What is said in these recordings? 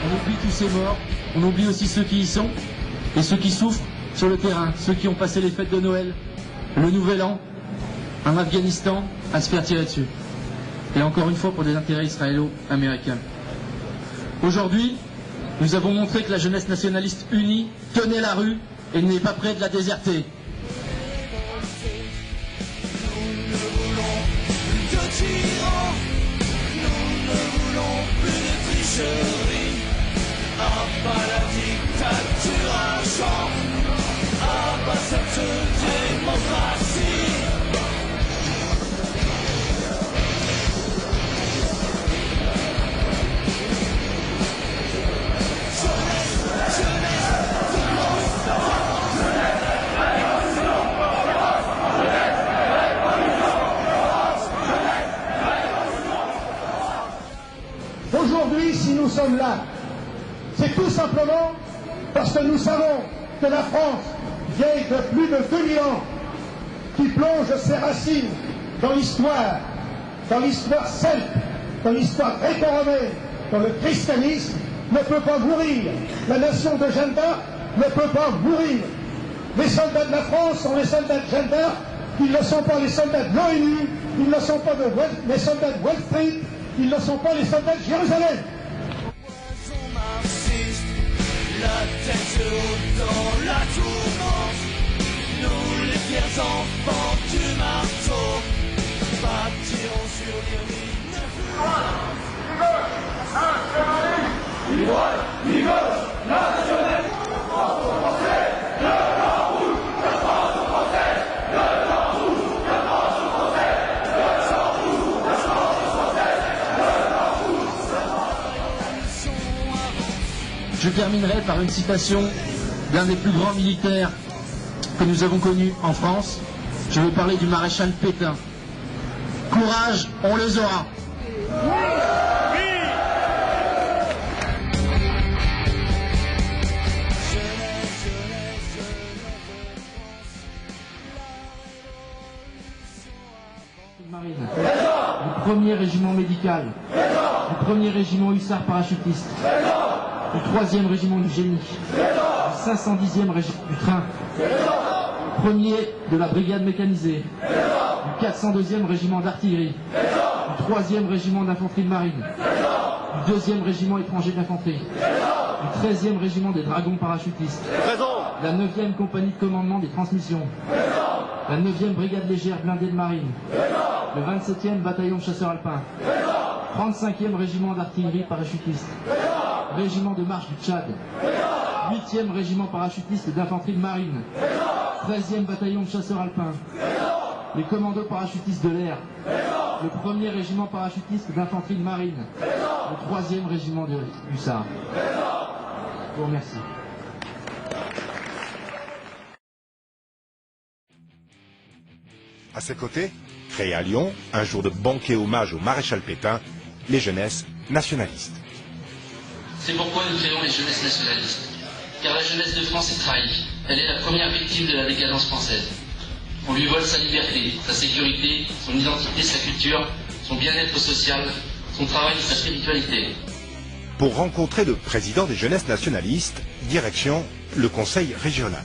On oublie tous ces morts, on oublie aussi ceux qui y sont et ceux qui souffrent sur le terrain, ceux qui ont passé les fêtes de Noël, le Nouvel An, en Afghanistan, à se faire tirer dessus. Et encore une fois pour des intérêts israélo-américains. Aujourd'hui, nous avons montré que la jeunesse nationaliste unie tenait la rue et n'est pas prête de la déserter. Pas la dictature à champ, pas cette démocratie. Aujourd'hui, si nous sommes là, c'est tout simplement parce que nous savons que la France, vieille de plus de 2000 ans, qui plonge ses racines dans l'histoire celte, dans l'histoire gréco-romaine, dans le christianisme, ne peut pas mourir. La nation de Jeanne d'Arc ne peut pas mourir. Les soldats de la France sont les soldats de Jeanne d'Arc, ils ne sont pas les soldats de l'ONU, ils ne sont pas les soldats de Wall Street, ils ne sont pas les soldats de Jérusalem. La tête haute dans la tourmente, nous les fiers enfants du marteau, bâtirons sur les ruines. Ni gauche, nationaliste, français, le blanc rouge, le France français, le blanc rouge, le France français, le blanc rouge, le France français, le blanc rouge. Je terminerai par une citation d'un des plus grands militaires que nous avons connus en France. Je veux parler du maréchal Pétain. Courage, on les aura. Marine, du 1er régiment médical, du 1er régiment hussard parachutiste, du 3e régiment du génie, du 510e régiment du train, du 1er de la brigade mécanisée, du 402e régiment d'artillerie, du 3e régiment d'infanterie de marine, du 2e régiment étranger d'infanterie, du 13e régiment des dragons parachutistes, la 9e compagnie de commandement des transmissions, la 9e brigade légère blindée de marine, le 27e bataillon de chasseurs alpins, 35e régiment d'artillerie parachutiste, régiment de marche du Tchad, 8e régiment parachutiste d'infanterie de marine, 13e bataillon de chasseurs alpins, les commandos parachutistes de l'air, le 1er régiment parachutiste d'infanterie de marine, le 3e régiment de hussards. Je vous remercie. À ses côtés, créé à Lyon, un jour de banquet hommage au maréchal Pétain, les jeunesses nationalistes. C'est pourquoi nous créons les jeunesses nationalistes. Car la jeunesse de France est trahie. Elle est la première victime de la décadence française. On lui vole sa liberté, sa sécurité, son identité, sa culture, son bien-être social, son travail, sa spiritualité. Pour rencontrer le président des jeunesses nationalistes, direction le conseil régional.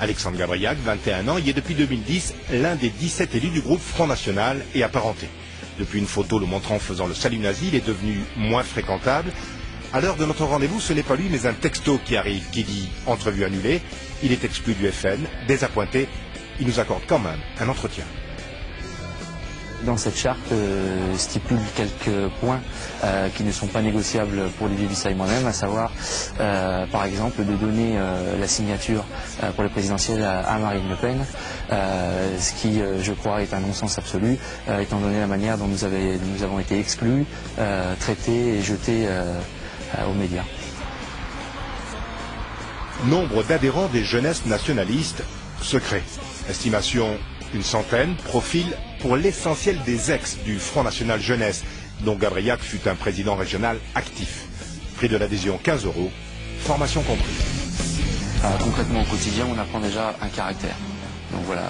Alexandre Gabriac, 21 ans, y est depuis 2010 l'un des 17 élus du groupe Front National et apparenté. Depuis une photo le montrant faisant le salut nazi, il est devenu moins fréquentable. À l'heure de notre rendez-vous, ce n'est pas lui, mais un texto qui arrive, qui dit « entrevue annulée ». Il est exclu du FN, désappointé. Il nous accorde quand même un entretien. Dans cette charte stipule quelques points qui ne sont pas négociables pour Olivier Vissa et moi-même, à savoir par exemple de donner la signature pour les présidentielles à Marine Le Pen, ce qui je crois est un non-sens absolu, étant donné la manière dont nous avons été exclus, traités et jetés aux médias. Nombre d'adhérents des jeunesses nationalistes, secret. Estimation une centaine, profil pour l'essentiel des ex du Front National Jeunesse, dont Gabriac fut un président régional actif. Prix de l'adhésion 15 €, formation comprise. Concrètement au quotidien, on apprend déjà un caractère. Donc voilà,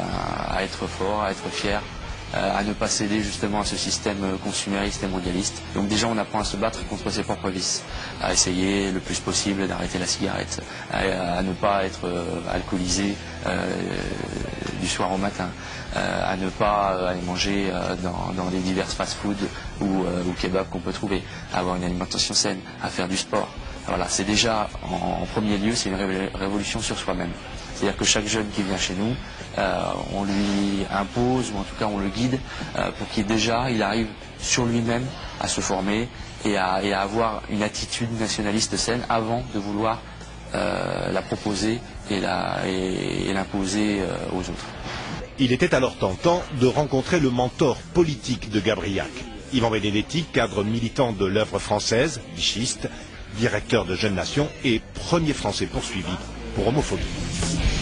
à être fort, à être fier à ne pas céder justement à ce système consumériste et mondialiste. Donc déjà on apprend à se battre contre ses propres vices, à essayer le plus possible d'arrêter la cigarette, à ne pas être alcoolisé du soir au matin, à ne pas aller manger dans les divers fast-food ou kebabs qu'on peut trouver, à avoir une alimentation saine, à faire du sport. Voilà, c'est déjà en premier lieu, c'est une révolution sur soi-même. C'est-à-dire que chaque jeune qui vient chez nous, on lui impose, ou en tout cas on le guide, pour qu'il arrive sur lui-même à se former et à avoir une attitude nationaliste saine avant de vouloir la proposer et l'imposer aux autres. Il était alors tentant de rencontrer le mentor politique de Gabriac. Yvan Benedetti, cadre militant de l'œuvre française, vichiste, directeur de Jeunes Nations et premier Français poursuivi pour homophobie.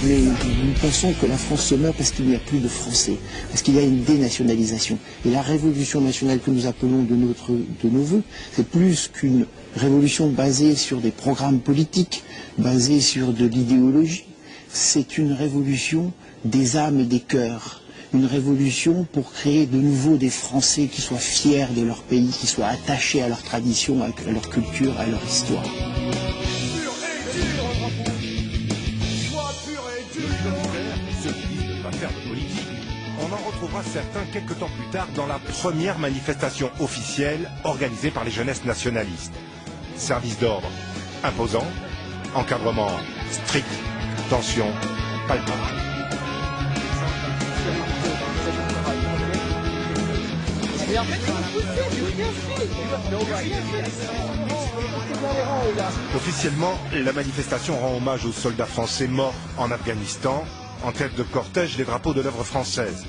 Mais nous pensons que la France se meurt parce qu'il n'y a plus de Français, parce qu'il y a une dénationalisation. Et la révolution nationale que nous appelons de nos voeux, c'est plus qu'une révolution basée sur des programmes politiques, basée sur de l'idéologie. C'est une révolution des âmes et des cœurs. Une révolution pour créer de nouveau des Français qui soient fiers de leur pays, qui soient attachés à leur tradition, à leur culture, à leur histoire. On en retrouvera certains quelques temps plus tard dans la première manifestation officielle organisée par les jeunesses nationalistes. Service d'ordre imposant, encadrement strict, tension palpable. Officiellement, la manifestation rend hommage aux soldats français morts en Afghanistan, en tête de cortège les drapeaux de l'œuvre française.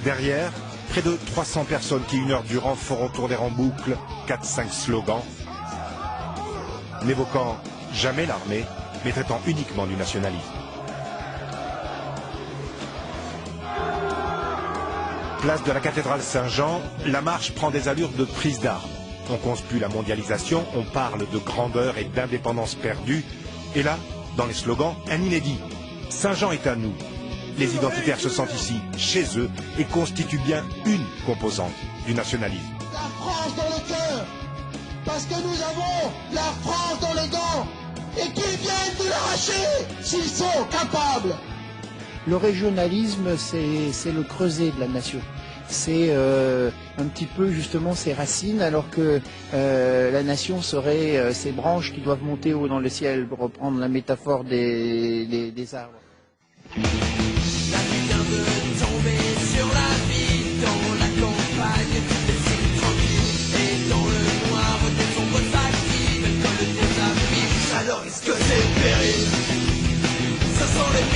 Derrière, près de 300 personnes qui, une heure durant, feront tourner en boucle 4-5 slogans, n'évoquant jamais l'armée, mais traitant uniquement du nationalisme. Place de la cathédrale Saint-Jean, la marche prend des allures de prise d'armes. On conspue la mondialisation, on parle de grandeur et d'indépendance perdue. Et là, dans les slogans, un inédit. Saint-Jean est à nous. Les identitaires se sentent ici, chez eux, et constituent bien une composante du nationalisme. La France dans le cœur, parce que nous avons la France dans les dents, et qu'ils viennent nous l'arracher s'ils sont capables. Le régionalisme, c'est le creuset de la nation. C'est un petit peu justement ses racines, alors que la nation serait ses branches qui doivent monter haut dans le ciel, pour reprendre la métaphore des arbres. La pluie vient de tomber sur la ville dans la campagne, des signes tranquilles et dans le noir des ombres actives, comme le dieu s'applique, alors risque des périls. Ce sont les